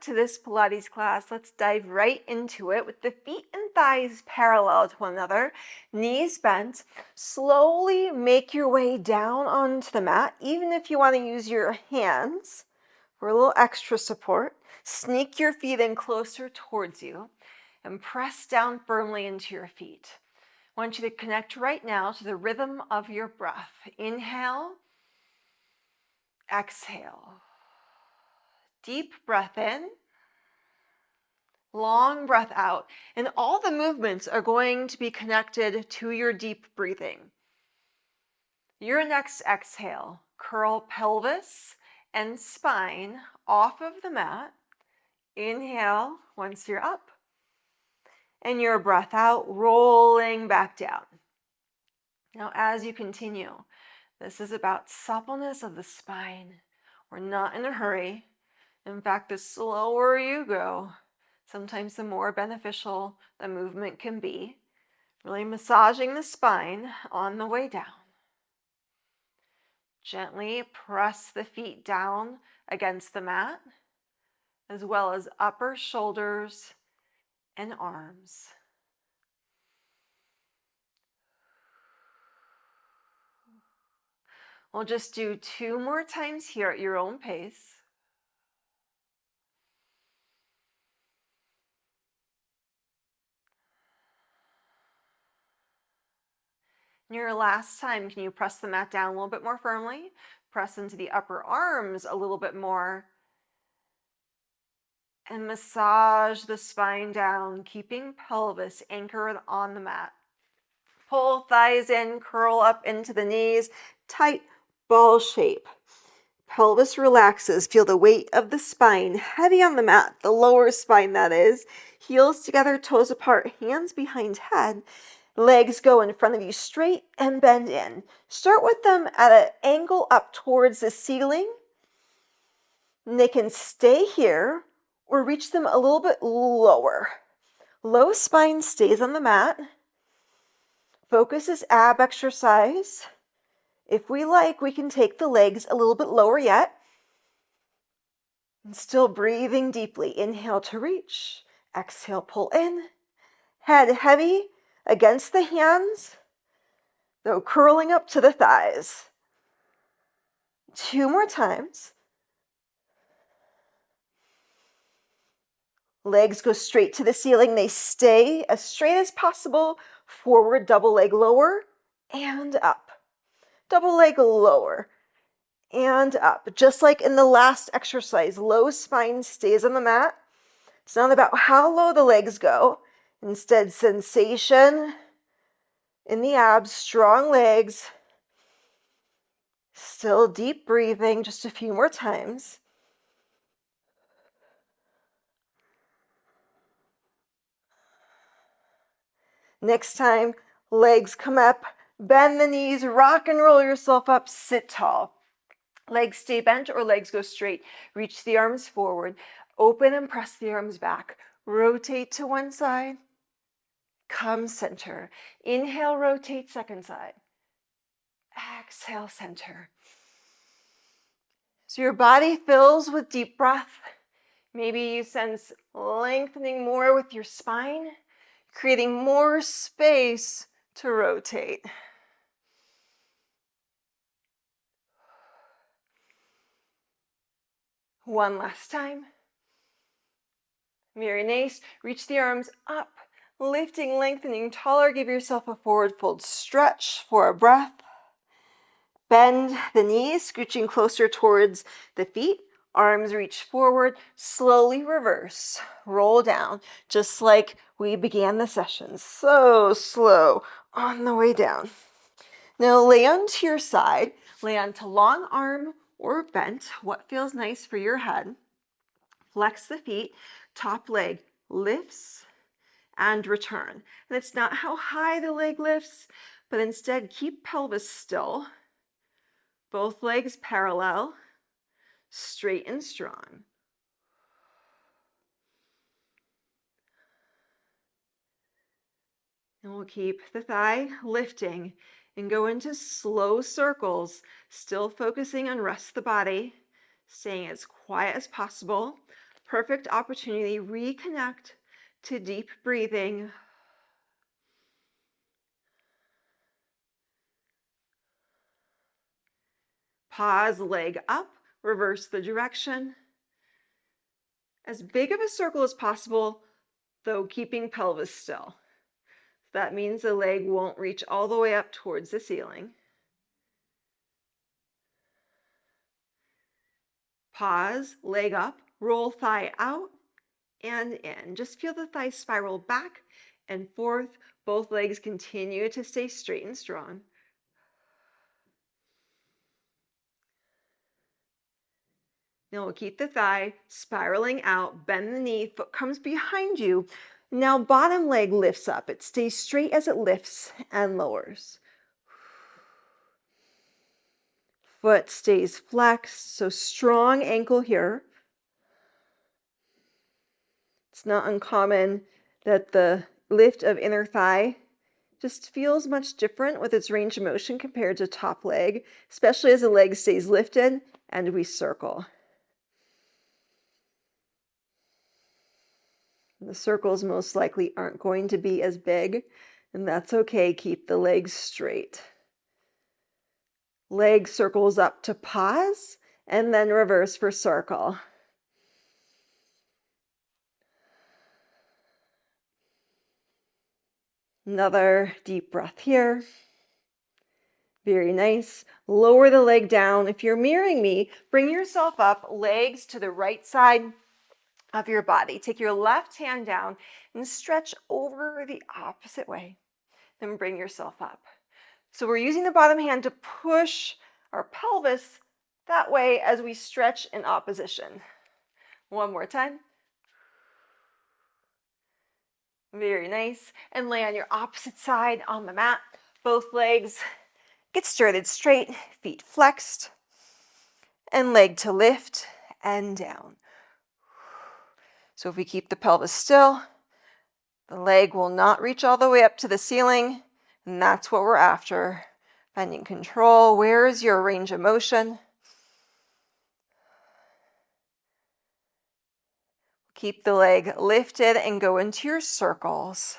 to this Pilates class. Let's dive right into it with the feet and thighs parallel to one another, knees bent. Slowly make your way down onto the mat, even if you want to use your hands for a little extra support. Sneak your feet in closer towards you and press down firmly into your feet. I want you to connect right now to the rhythm of your breath. Inhale, exhale. Deep breath in, long breath out, and all the movements are going to be connected to your deep breathing. Your next exhale, curl pelvis and spine off of the mat. Inhale once you're up, and your breath out, rolling back down. Now, as you continue, this is about suppleness of the spine. We're not in a hurry. In fact, the slower you go, sometimes the more beneficial the movement can be. Really massaging the spine on the way down. Gently press the feet down against the mat, as well as upper shoulders and arms. We'll just do 2 more times here at your own pace. Your last time, can you press the mat down a little bit more firmly? Press into the upper arms a little bit more. And massage the spine down, keeping pelvis anchored on the mat. Pull thighs in, curl up into the knees, tight ball shape. Pelvis relaxes, feel the weight of the spine heavy on the mat, the lower spine that is. Heels together, toes apart, hands behind head. Legs go in front of you straight and bend in. Start with them at an angle up towards the ceiling. And they can stay here or reach them a little bit lower. Low spine stays on the mat. Focus is ab exercise. If we like, we can take the legs a little bit lower yet. And still breathing deeply. Inhale to reach. Exhale, pull in. Head heavy against the hands, though curling up to the thighs. 2 more times. Legs go straight to the ceiling. They stay as straight as possible. Forward, double leg lower, and up. Double leg lower, and up. Just like in the last exercise, low spine stays on the mat. It's not about how low the legs go. Instead, sensation in the abs, strong legs. Still deep breathing, just a few more times. Next time, legs come up, bend the knees, rock and roll yourself up, sit tall. Legs stay bent or legs go straight. Reach the arms forward, open and press the arms back. Rotate to one side, come center. Inhale, rotate second side. Exhale, center. So your body fills with deep breath. Maybe you sense lengthening more with your spine, creating more space to rotate. One last time. Very nice. Reach the arms up, lifting, lengthening taller. Give yourself a forward fold stretch for a breath. Bend the knees, scooching closer towards the feet. Arms reach forward. Slowly reverse. Roll down, just like we began the session. So slow on the way down. Now lay onto your side. Lay onto long arm or bent. What feels nice for your head. Flex the feet. Top leg lifts and return. And it's not how high the leg lifts, but instead keep pelvis still. Both legs parallel, straight and strong. And we'll keep the thigh lifting and go into slow circles, still focusing on rest of the body, staying as quiet as possible. Perfect opportunity, reconnect to deep breathing. Pause, leg up, reverse the direction. As big of a circle as possible, though keeping pelvis still. That means the leg won't reach all the way up towards the ceiling. Pause, leg up, roll thigh out and in. Just feel the thigh spiral back and forth. Both legs continue to stay straight and strong. Now we'll keep the thigh spiraling out, bend the knee, foot comes behind you. Now bottom leg lifts up. It stays straight as it lifts and lowers. Foot stays flexed, so strong ankle here. It's not uncommon that the lift of inner thigh just feels much different with its range of motion compared to top leg, especially as the leg stays lifted and we circle. The circles most likely aren't going to be as big, and that's okay. Keep the legs straight. Leg circles up to pause, and then reverse for circle. Another deep breath here. Very nice. Lower the leg down. If you're mirroring me, bring yourself up, legs to the right side of your body. Take your left hand down and stretch over the opposite way. Then bring yourself up. So we're using the bottom hand to push our pelvis that way as we stretch in opposition. One more time. Very nice. And lay on your opposite side on the mat. Both legs get started straight, feet flexed, and leg to lift and down. So if we keep the pelvis still, the leg will not reach all the way up to the ceiling, and that's what we're after. Finding control. Where is your range of motion? Keep the leg lifted and go into your circles.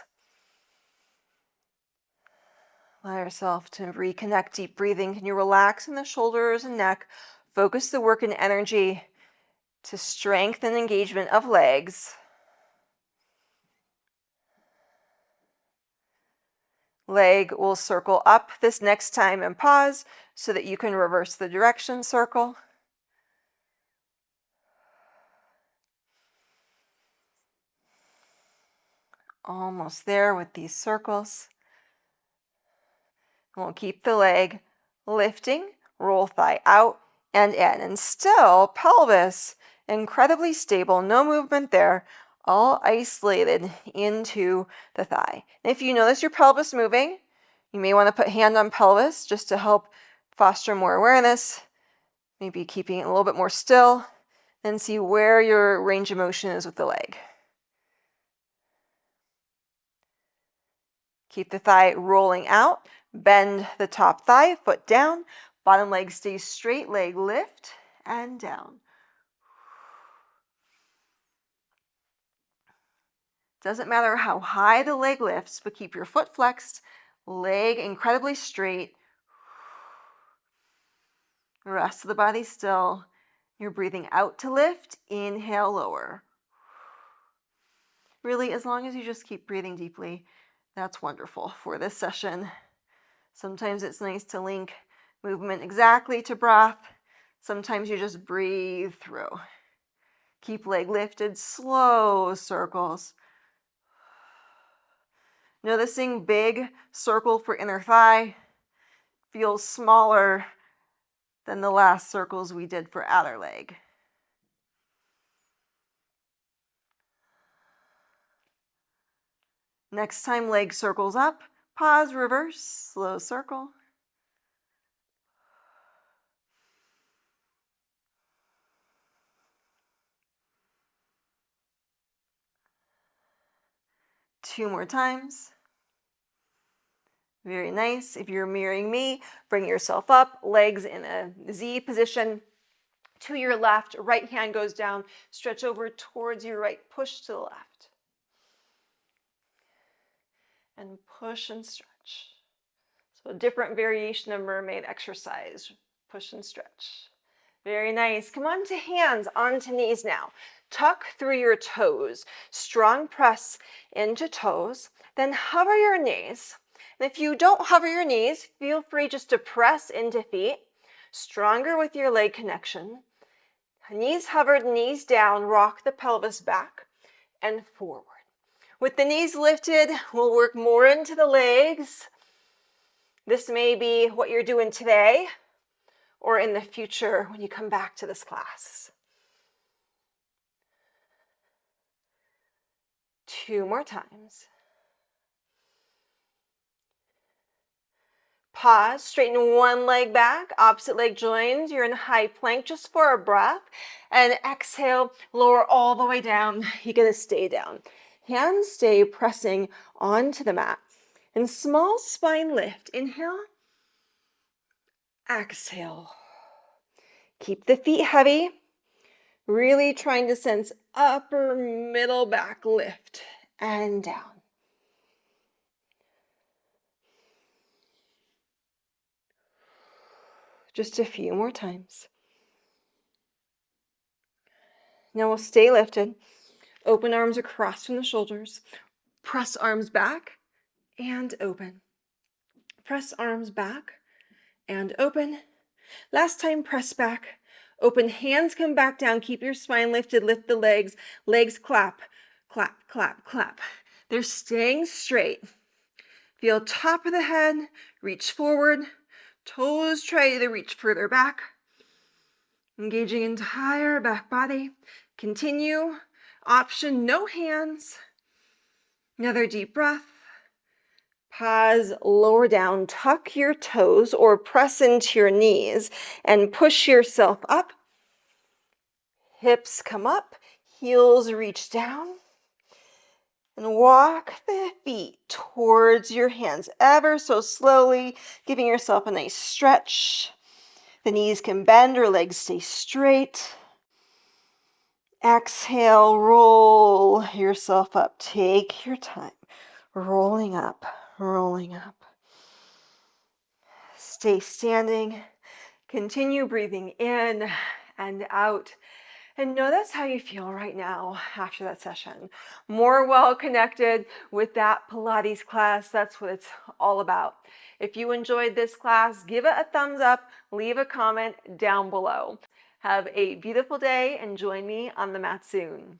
Allow yourself to reconnect, deep breathing. Can you relax in the shoulders and neck? Focus the work and energy to strengthen engagement of legs. Leg will circle up this next time and pause so that you can reverse the direction, circle. Almost there with these circles. We'll keep the leg lifting, roll thigh out and in. And still, pelvis incredibly stable, no movement there, all isolated into the thigh. And if you notice your pelvis moving, you may want to put hand on pelvis just to help foster more awareness, maybe keeping it a little bit more still, and see where your range of motion is with the leg. Keep the thigh rolling out, bend the top thigh, foot down, bottom leg stays straight, leg lift and down. Doesn't matter how high the leg lifts, but keep your foot flexed, leg incredibly straight. The rest of the body still. You're breathing out to lift, inhale, lower. Really, as long as you just keep breathing deeply, that's wonderful for this session. Sometimes it's nice to link movement exactly to breath. Sometimes you just breathe through. Keep leg lifted, slow circles. Noticing big circle for inner thigh feels smaller than the last circles we did for outer leg. Next time leg circles up, pause, reverse, slow circle. Two more times. Very nice. If you're mirroring me, bring yourself up, legs in a Z position. to your left, right hand goes down, stretch over towards your right, push to the left. And push and stretch. So a different variation of mermaid exercise. Push and stretch. Very nice. Come on to hands, onto knees now. Tuck through your toes. Strong press into toes. Then hover your knees. And if you don't hover your knees, feel free just to press into feet. Stronger with your leg connection. Knees hovered, knees down, rock the pelvis back and forward. With the knees lifted, we'll work more into the legs. This may be what you're doing today or in the future when you come back to this class. 2 more times. Pause, straighten one leg back, opposite leg joins. You're in high plank just for a breath. And exhale, lower all the way down. You're gonna stay down. Hands stay pressing onto the mat. And small spine lift. Inhale. Exhale. Keep the feet heavy. Really trying to sense upper middle back lift and down. Just a few more times. Now we'll stay lifted. Open arms across from the shoulders. Press arms back and open. Press arms back and open. Last time, press back. Open, hands come back down. Keep your spine lifted. Lift the legs. Legs clap, clap, clap, clap. They're staying straight. Feel top of the head. Reach forward. Toes try to reach further back. Engaging entire back body. Continue. Option, no hands. Another deep breath. Pause, lower down, tuck your toes or press into your knees and push yourself up. Hips come up, heels reach down. And walk the feet towards your hands ever so slowly, giving yourself a nice stretch. The knees can bend or legs stay straight. Exhale, roll yourself up. Take your time. Rolling up, rolling up. Stay standing. Continue breathing in and out. And notice how you feel right now after that session. More well connected with that Pilates class. That's what it's all about. If you enjoyed this class, give it a thumbs up, leave a comment down below. Have a beautiful day and join me on the mat soon.